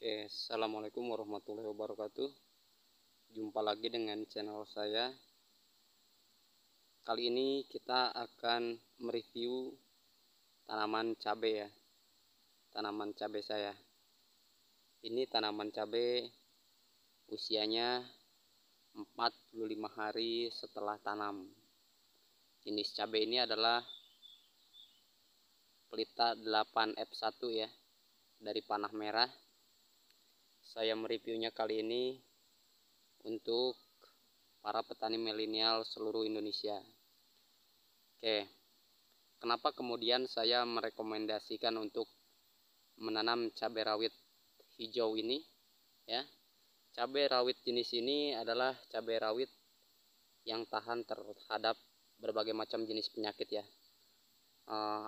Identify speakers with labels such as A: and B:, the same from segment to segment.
A: Assalamualaikum warahmatullahi wabarakatuh. Jumpa lagi dengan channel saya. Kali ini kita akan mereview tanaman cabai ya. Tanaman cabai saya. Ini tanaman cabai usianya 45 hari setelah tanam. Jenis cabai ini adalah Pelita 8F1 ya, dari panah merah. Saya mereviewnya kali ini untuk para petani milenial seluruh Indonesia. Kenapa kemudian saya merekomendasikan untuk menanam cabai rawit hijau ini ya? Cabai rawit jenis ini adalah cabai rawit yang tahan terhadap berbagai macam jenis penyakit ya,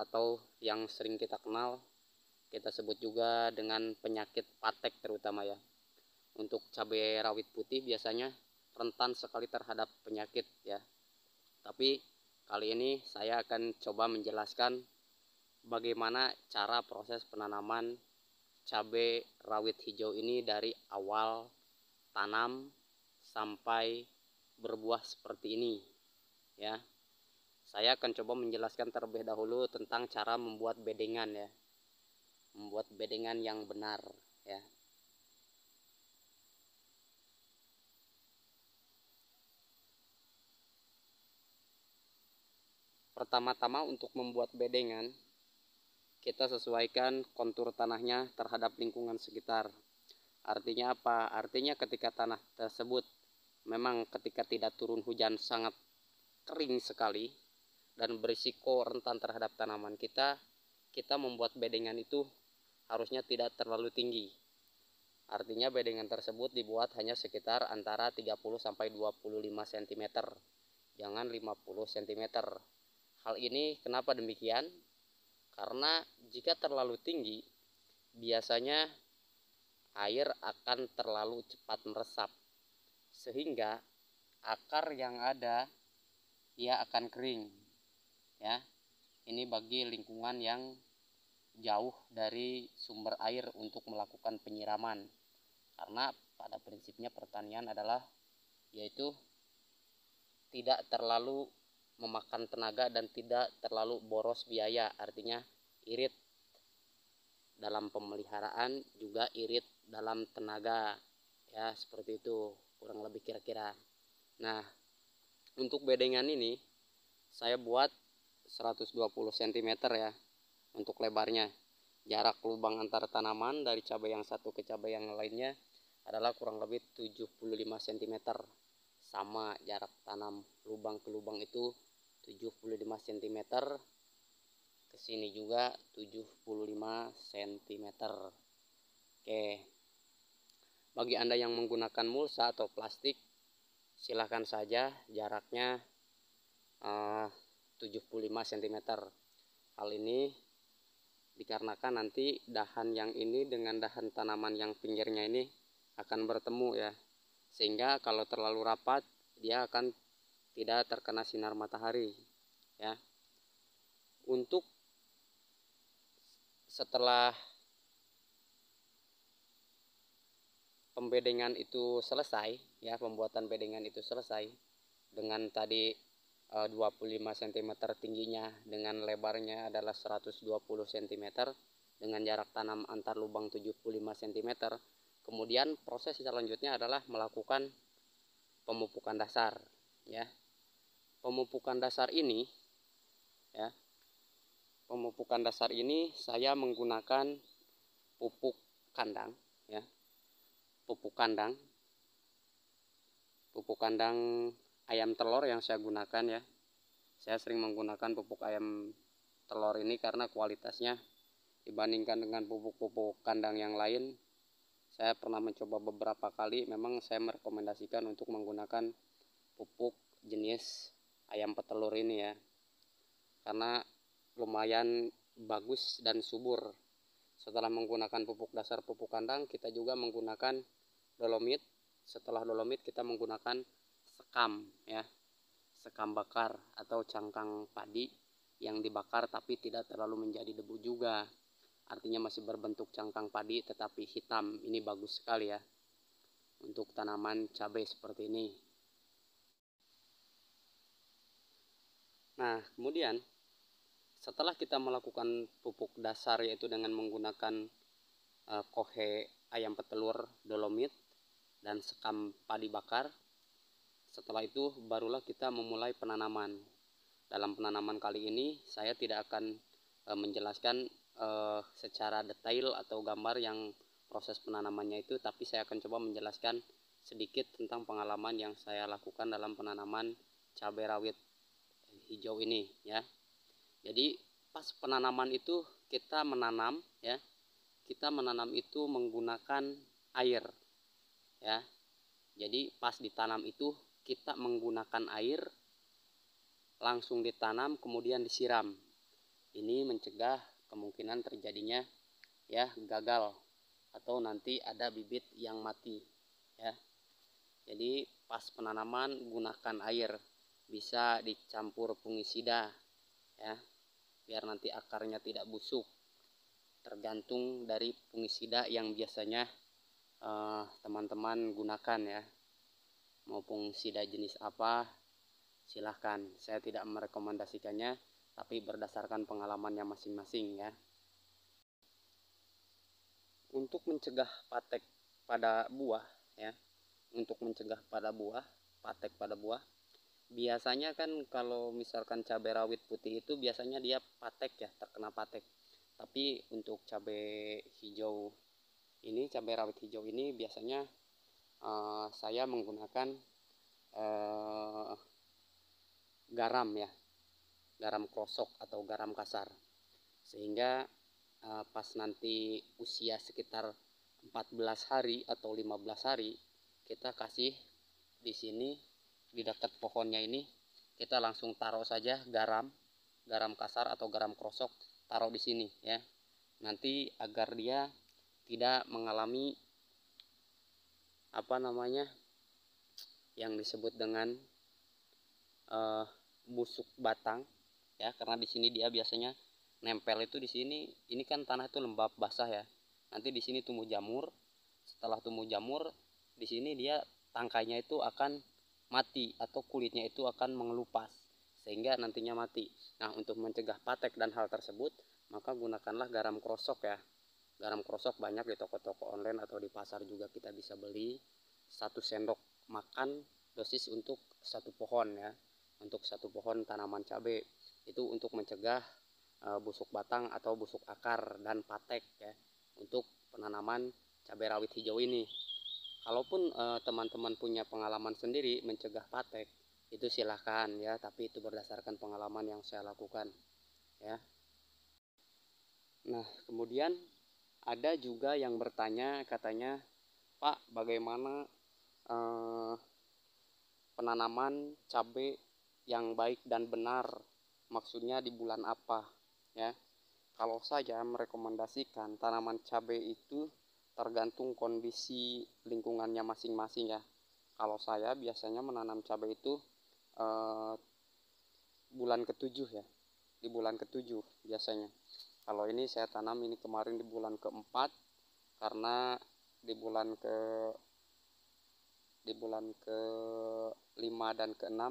A: atau yang sering kita kenal, kita sebut juga dengan penyakit patek terutama ya. Untuk cabai rawit putih biasanya rentan sekali terhadap penyakit ya. Tapi kali ini saya akan coba menjelaskan bagaimana cara proses penanaman cabai rawit hijau ini dari awal tanam sampai berbuah seperti ini ya. Saya akan coba menjelaskan terlebih dahulu tentang cara membuat bedengan ya. Membuat bedengan yang benar ya. Pertama-tama untuk membuat bedengan, kita sesuaikan kontur tanahnya terhadap lingkungan sekitar. Artinya apa? Artinya ketika tanah tersebut memang ketika tidak turun hujan sangat kering sekali dan berisiko rentan terhadap tanaman kita membuat bedengan itu harusnya tidak terlalu tinggi. Artinya bedengan tersebut dibuat hanya sekitar antara 30 sampai 25 cm. Jangan 50 cm. Hal ini kenapa demikian? Karena jika terlalu tinggi, biasanya air akan terlalu cepat meresap, sehingga akar yang ada ia akan kering ya. Ini bagi lingkungan yang jauh dari sumber air untuk melakukan penyiraman, karena pada prinsipnya pertanian adalah yaitu tidak terlalu memakan tenaga dan tidak terlalu boros biaya. Artinya irit dalam pemeliharaan juga irit dalam tenaga ya, seperti itu kurang lebih kira-kira. Nah, untuk bedengan ini saya buat 120 cm ya untuk lebarnya. Jarak lubang antar tanaman dari cabai yang satu ke cabai yang lainnya adalah kurang lebih 75 cm. Sama jarak tanam lubang ke lubang itu 75 cm. Ke sini juga 75 cm. Bagi Anda yang menggunakan mulsa atau plastik, silahkan saja jaraknya 75 cm. Hal ini dikarenakan nanti dahan yang ini dengan dahan tanaman yang pinggirnya ini akan bertemu ya, sehingga kalau terlalu rapat dia akan tidak terkena sinar matahari ya. Untuk setelah pembedengan itu selesai ya, pembuatan bedengan itu selesai dengan tadi 25 cm tingginya dengan lebarnya adalah 120 cm dengan jarak tanam antar lubang 75 cm. Kemudian proses selanjutnya adalah melakukan pemupukan dasar ya. Pemupukan dasar ini ya, pemupukan dasar ini saya menggunakan pupuk kandang ya. Pupuk kandang ayam telur yang saya gunakan ya. Saya sering menggunakan pupuk ayam telur ini karena kualitasnya dibandingkan dengan pupuk-pupuk kandang yang lain, saya pernah mencoba beberapa kali, memang saya merekomendasikan untuk menggunakan pupuk jenis ayam petelur ini ya, karena lumayan bagus dan subur. Setelah menggunakan pupuk dasar pupuk kandang, kita juga menggunakan dolomit. Setelah dolomit kita menggunakan sekam ya, sekam bakar atau cangkang padi yang dibakar tapi tidak terlalu menjadi debu juga. artinya masih berbentuk cangkang padi tetapi hitam. Ini bagus sekali ya untuk tanaman cabai seperti ini. Nah, kemudian setelah kita melakukan pupuk dasar yaitu dengan menggunakan kohe ayam petelur dolomit dan sekam padi bakar, setelah itu barulah kita memulai penanaman. Dalam penanaman kali ini saya tidak akan menjelaskan secara detail atau gambar yang proses penanamannya itu, tapi saya akan coba menjelaskan sedikit tentang pengalaman yang saya lakukan dalam penanaman cabai rawit hijau ini ya. Jadi pas penanaman itu kita menanam ya, kita menanam itu menggunakan air ya. Jadi pas ditanam itu kita menggunakan air, langsung ditanam kemudian disiram. Ini mencegah kemungkinan terjadinya ya gagal atau nanti ada bibit yang mati ya. Jadi pas penanaman gunakan air, bisa dicampur fungisida ya, biar nanti akarnya tidak busuk. Tergantung dari fungisida yang biasanya teman-teman gunakan ya. Mau fungisida jenis apa silahkan, saya tidak merekomendasikannya, tapi berdasarkan pengalamannya masing-masing ya. Untuk mencegah patek pada buah ya, untuk mencegah patek pada buah, biasanya kan kalau misalkan cabai rawit putih itu biasanya dia patek ya, terkena patek. Tapi untuk cabai hijau ini, cabai rawit hijau ini biasanya saya menggunakan garam ya, garam krosok atau garam kasar, sehingga pas nanti usia sekitar 14 hari atau 15 hari kita kasih di sini di dekat pohonnya ini, kita langsung taruh saja garam kasar atau garam krosok, taruh di sini ya. Nanti agar dia tidak mengalami yang disebut dengan busuk batang ya, karena di sini dia biasanya nempel itu di sini. Ini kan tanah itu lembab basah ya. Nanti di sini tumbuh jamur. Setelah tumbuh jamur, di sini dia tangkainya itu akan mati atau kulitnya itu akan mengelupas sehingga nantinya mati. Nah, untuk mencegah patek dan hal tersebut, maka gunakanlah garam krosok ya. Garam krosok banyak di toko-toko online atau di pasar juga kita bisa beli. 1 sendok makan dosis untuk 1 pohon ya. Untuk 1 pohon tanaman cabai itu untuk mencegah busuk batang atau busuk akar dan patek ya, untuk penanaman cabai rawit hijau ini. Kalaupun teman-teman punya pengalaman sendiri mencegah patek, itu silahkan ya, tapi itu berdasarkan pengalaman yang saya lakukan ya. Nah, kemudian ada juga yang bertanya, katanya, Pak, bagaimana penanaman cabai yang baik dan benar, maksudnya di bulan apa ya? Kalau saya merekomendasikan tanaman cabai itu tergantung kondisi lingkungannya masing-masing ya. Kalau saya biasanya menanam cabai itu bulan ke-7 ya, di bulan ke-7 biasanya. Kalau ini saya tanam ini kemarin di bulan ke-4, karena di bulan ke-5 dan ke-6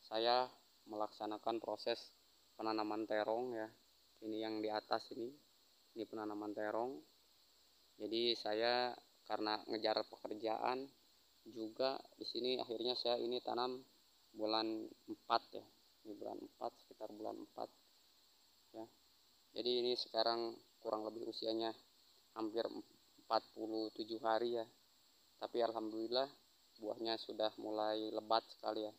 A: saya melaksanakan proses penanaman terong ya. Ini yang di atas ini penanaman terong. Jadi saya karena ngejar pekerjaan juga di sini, akhirnya saya ini tanam bulan 4 ya. Ini bulan 4, sekitar bulan 4 ya. Jadi ini sekarang kurang lebih usianya hampir 47 hari ya. Tapi alhamdulillah buahnya sudah mulai lebat sekali ya.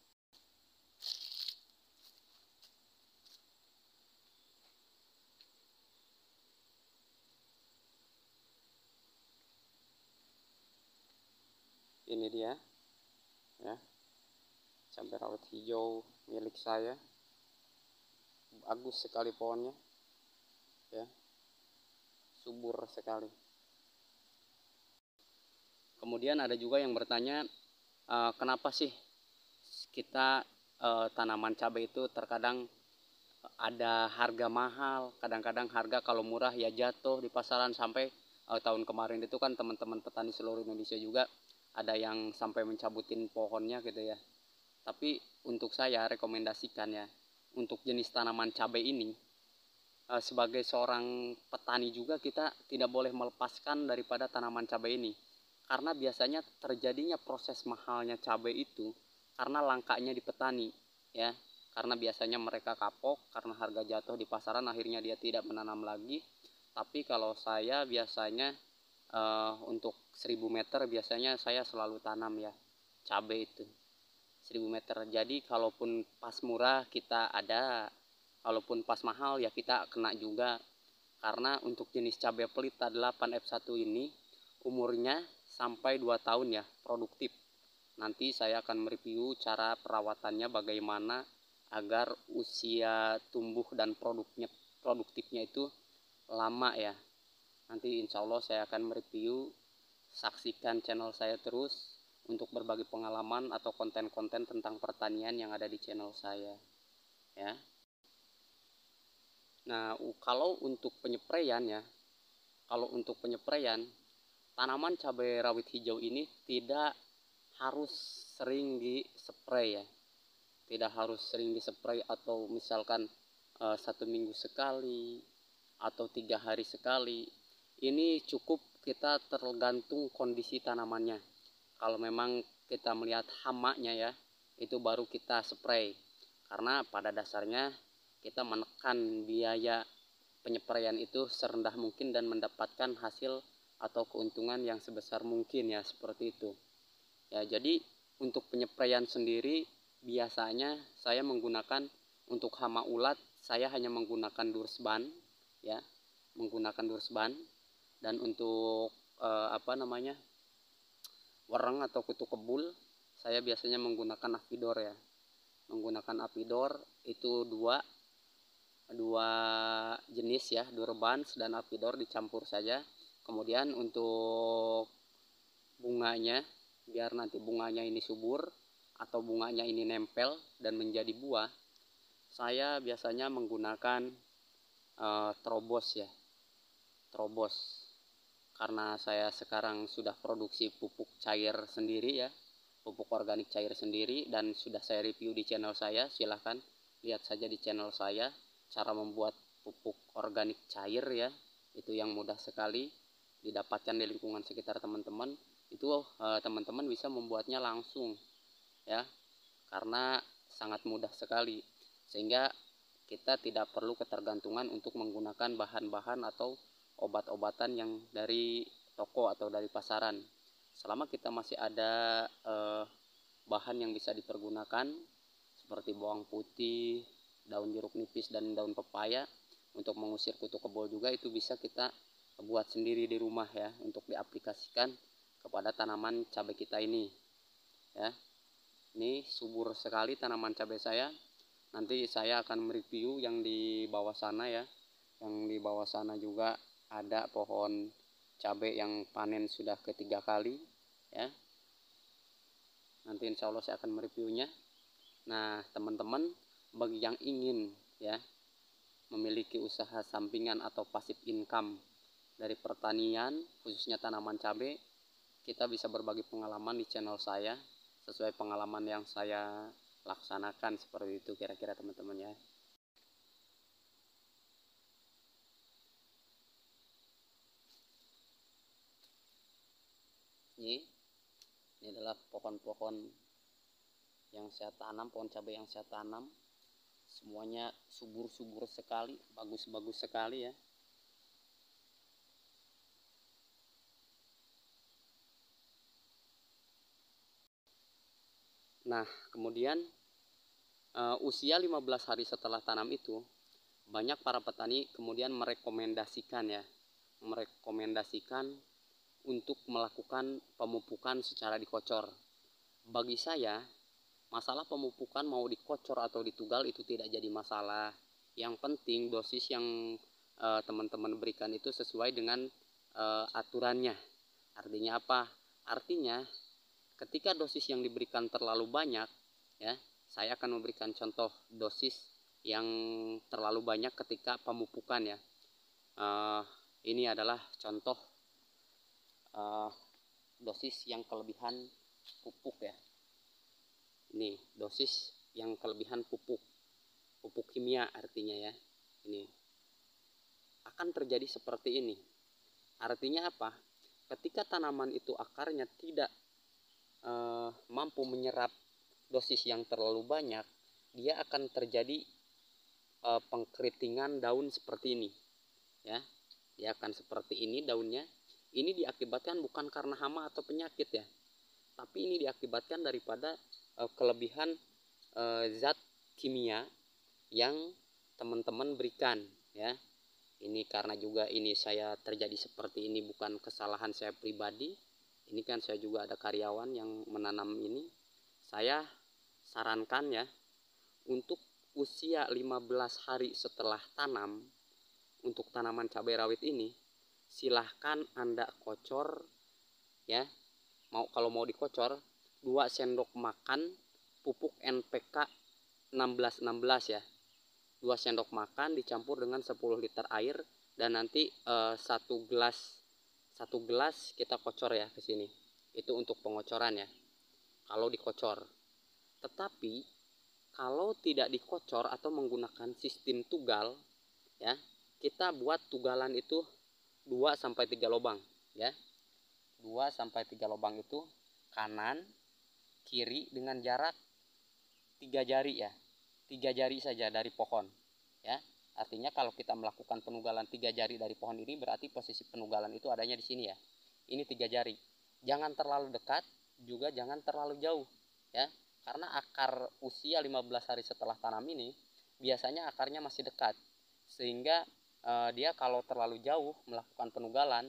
A: Ini dia ya, cabai rawit hijau milik saya. Bagus sekali pohonnya ya, subur sekali. Kemudian ada juga yang bertanya, kenapa sih kita tanaman cabai itu terkadang ada harga mahal, kadang-kadang harga kalau murah ya jatuh di pasaran. Sampai tahun kemarin itu kan teman-teman petani seluruh Indonesia juga ada yang sampai mencabutin pohonnya gitu ya. Tapi untuk saya rekomendasikan ya, untuk jenis tanaman cabai ini, sebagai seorang petani juga kita tidak boleh melepaskan daripada tanaman cabai ini, karena biasanya terjadinya proses mahalnya cabai itu karena langkanya di petani ya, karena biasanya mereka kapok karena harga jatuh di pasaran, akhirnya dia tidak menanam lagi. Tapi kalau saya biasanya untuk 1000 meter biasanya saya selalu tanam ya cabai itu 1000 meter. Jadi kalaupun pas murah kita ada, kalaupun pas mahal ya kita kena juga. Karena untuk jenis cabai pelita 8F1 ini umurnya sampai 2 tahun ya, produktif. Nanti saya akan mereview cara perawatannya bagaimana agar usia tumbuh dan produktifnya itu lama ya. Nanti insya Allah saya akan mereview. Saksikan channel saya terus untuk berbagi pengalaman atau konten-konten tentang pertanian yang ada di channel saya ya. Nah, kalau untuk penyepraian ya, kalau untuk penyepraian tanaman cabai rawit hijau ini tidak harus sering dispray ya, tidak harus sering dispray atau misalkan 1 minggu sekali atau 3 hari sekali. Ini cukup kita tergantung kondisi tanamannya. Kalau memang kita melihat hamanya ya, itu baru kita spray. Karena pada dasarnya kita menekan biaya penyepraian itu serendah mungkin dan mendapatkan hasil atau keuntungan yang sebesar mungkin ya, seperti itu. Ya, jadi untuk penyepraian sendiri biasanya saya menggunakan untuk hama ulat, saya hanya menggunakan Dursban ya, menggunakan Dursban. Dan untuk wereng atau kutu kebul saya biasanya menggunakan Avidor ya, menggunakan Avidor itu dua jenis ya, Durbans dan Avidor dicampur saja. Kemudian untuk bunganya, biar nanti bunganya ini subur atau bunganya ini nempel dan menjadi buah, saya biasanya menggunakan Trobos ya, Trobos. Karena saya sekarang sudah produksi pupuk cair sendiri ya, pupuk organik cair sendiri, dan sudah saya review di channel saya. Silahkan lihat saja di channel saya cara membuat pupuk organik cair ya, itu yang mudah sekali didapatkan di lingkungan sekitar teman-teman. Itu teman-teman bisa membuatnya langsung ya, karena sangat mudah sekali, sehingga kita tidak perlu ketergantungan untuk menggunakan bahan-bahan atau obat-obatan yang dari toko atau dari pasaran. Selama kita masih ada bahan yang bisa dipergunakan seperti bawang putih, daun jeruk nipis, dan daun pepaya untuk mengusir kutu kebul juga, itu bisa kita buat sendiri di rumah ya, untuk diaplikasikan kepada tanaman cabai kita ini ya. Ini subur sekali tanaman cabai saya. Nanti saya akan mereview yang di bawah sana ya, yang di bawah sana juga ada pohon cabai yang panen sudah ketiga kali ya. Nanti insya Allah saya akan mereviewnya. Nah teman-teman, bagi yang ingin ya memiliki usaha sampingan atau passive income dari pertanian khususnya tanaman cabai, kita bisa berbagi pengalaman di channel saya sesuai pengalaman yang saya laksanakan, seperti itu kira-kira teman-teman ya. Ini adalah pohon-pohon yang saya tanam, pohon cabai yang saya tanam, semuanya subur-subur sekali, bagus-bagus sekali ya. Nah kemudian usia 15 hari setelah tanam itu, banyak para petani kemudian merekomendasikan untuk melakukan pemupukan secara dikocor. Bagi saya, masalah pemupukan mau dikocor atau ditugal itu tidak jadi masalah. Yang penting dosis yang teman-teman berikan itu sesuai dengan aturannya. Artinya apa? Artinya ketika dosis yang diberikan terlalu banyak ya, saya akan memberikan contoh dosis yang terlalu banyak ketika pemupukan ya. Ini adalah contoh dosis yang kelebihan pupuk ya. Ini dosis yang kelebihan pupuk kimia artinya ya. Ini akan terjadi seperti ini. Artinya apa? Ketika tanaman itu akarnya tidak mampu menyerap dosis yang terlalu banyak, dia akan terjadi pengkeritingan daun seperti ini ya. Dia akan seperti ini daunnya. Ini diakibatkan bukan karena hama atau penyakit ya, tapi ini diakibatkan daripada kelebihan zat kimia yang teman-teman berikan ya. Ini karena juga ini saya terjadi seperti ini bukan kesalahan saya pribadi. Ini kan saya juga ada karyawan yang menanam ini. Saya sarankan ya, untuk usia 15 hari setelah tanam, untuk tanaman cabai rawit ini silahkan Anda kocor ya. Kalau mau dikocor 2 sendok makan pupuk NPK 1616 ya. 2 sendok makan dicampur dengan 10 liter air, dan nanti 1 gelas kita kocor ya ke sini. Itu untuk pengocoran ya, kalau dikocor. Tetapi kalau tidak dikocor atau menggunakan sistem tugal ya, kita buat tugalan itu 2-3 lubang ya. 2-3 lubang itu kanan kiri dengan jarak 3 jari ya. 3 jari saja dari pohon ya. Artinya kalau kita melakukan penugalan 3 jari dari pohon ini, berarti posisi penugalan itu adanya di sini ya. Ini 3 jari. Jangan terlalu dekat, juga jangan terlalu jauh ya. Karena akar usia 15 hari setelah tanam ini biasanya akarnya masih dekat, sehingga dia kalau terlalu jauh melakukan penugalan,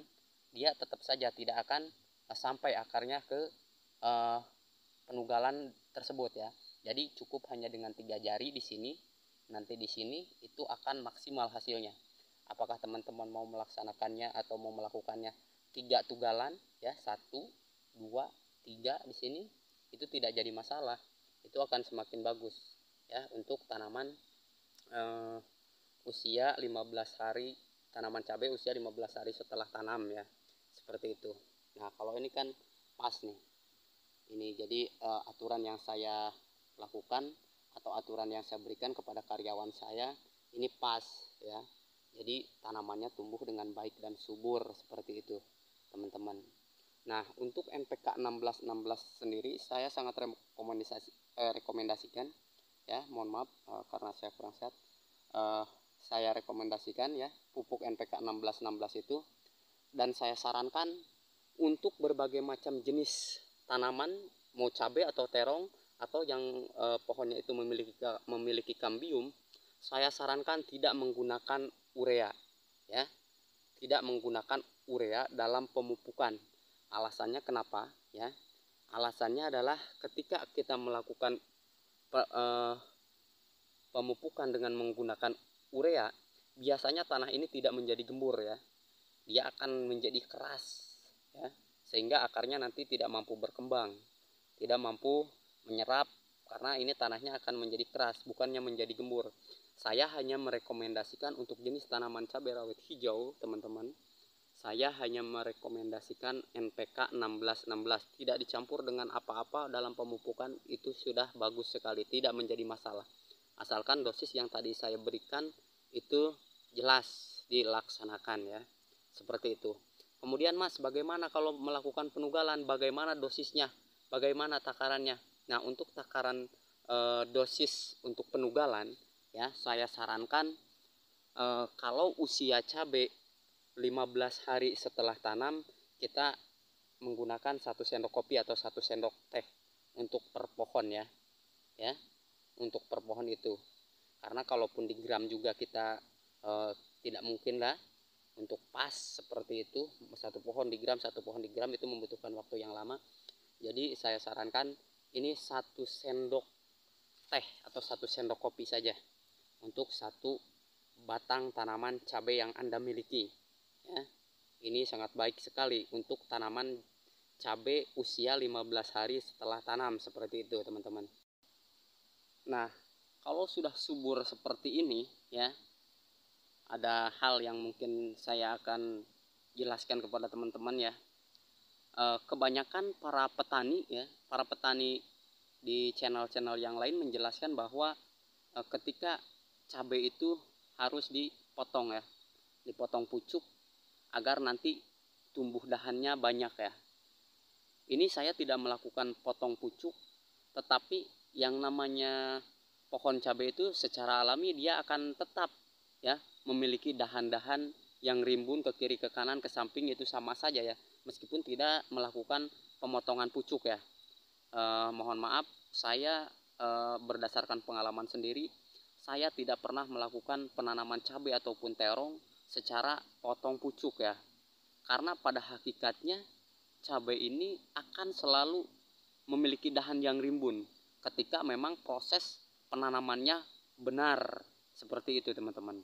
A: dia tetap saja tidak akan sampai akarnya ke penugalan tersebut ya. Jadi cukup hanya dengan 3 jari di sini, nanti di sini itu akan maksimal hasilnya. Apakah teman-teman mau melaksanakannya atau mau melakukannya 3 tugalan ya, 1, 2, 3 di sini, itu tidak jadi masalah. Itu akan semakin bagus ya untuk tanaman usia 15 hari, tanaman cabai usia 15 hari setelah tanam ya. Seperti itu. Nah, kalau ini kan pas nih. Ini jadi aturan yang saya lakukan atau aturan yang saya berikan kepada karyawan saya ini pas ya. Jadi tanamannya tumbuh dengan baik dan subur seperti itu, teman-teman. Nah, untuk NPK 1616 sendiri saya sangat rekomendasikan ya. Mohon maaf karena saya kurang sehat. Saya rekomendasikan ya pupuk NPK 1616 itu, dan saya sarankan untuk berbagai macam jenis tanaman, mau cabai atau terong atau yang pohonnya itu memiliki kambium, saya sarankan tidak menggunakan urea ya. Tidak menggunakan urea dalam pemupukan. Alasannya kenapa ya? Alasannya adalah ketika kita melakukan pemupukan dengan menggunakan urea, biasanya tanah ini tidak menjadi gembur ya. Dia akan menjadi keras ya, sehingga akarnya nanti tidak mampu berkembang, tidak mampu menyerap, karena ini tanahnya akan menjadi keras, bukannya menjadi gembur. Saya hanya merekomendasikan untuk jenis tanaman cabai rawit hijau, teman-teman. Saya hanya merekomendasikan NPK 1616, tidak dicampur dengan apa-apa dalam pemupukan, itu sudah bagus sekali, tidak menjadi masalah. Asalkan dosis yang tadi saya berikan itu jelas dilaksanakan ya. Seperti itu. Kemudian Mas, bagaimana kalau melakukan penugalan? Bagaimana dosisnya? Bagaimana takarannya? Nah, untuk takaran dosis untuk penugalan ya, saya sarankan kalau usia cabai 15 hari setelah tanam, kita menggunakan 1 sendok kopi atau 1 sendok teh untuk per pohon ya. Ya. Untuk per pohon itu, karena kalaupun di gram juga kita tidak mungkin lah untuk pas seperti itu, 1 pohon di gram itu membutuhkan waktu yang lama. Jadi saya sarankan ini 1 sendok teh atau 1 sendok kopi saja untuk 1 batang tanaman cabai yang Anda miliki ya. Ini sangat baik sekali untuk tanaman cabai usia 15 hari setelah tanam, seperti itu teman-teman. Nah, Kalau sudah subur seperti ini ya, ada hal yang mungkin saya akan jelaskan kepada teman-teman ya. Kebanyakan para petani ya, para petani di channel-channel yang lain menjelaskan bahwa ketika cabai itu harus dipotong ya, dipotong pucuk agar nanti tumbuh dahannya banyak ya. Ini saya tidak melakukan potong pucuk, tetapi yang namanya pohon cabai itu secara alami dia akan tetap ya memiliki dahan-dahan yang rimbun ke kiri ke kanan ke samping, itu sama saja ya, meskipun tidak melakukan pemotongan pucuk ya. Mohon maaf, saya berdasarkan pengalaman sendiri, saya tidak pernah melakukan penanaman cabai ataupun terong secara potong pucuk ya, karena pada hakikatnya cabai ini akan selalu memiliki dahan yang rimbun ketika memang proses penanamannya benar, seperti itu teman-teman.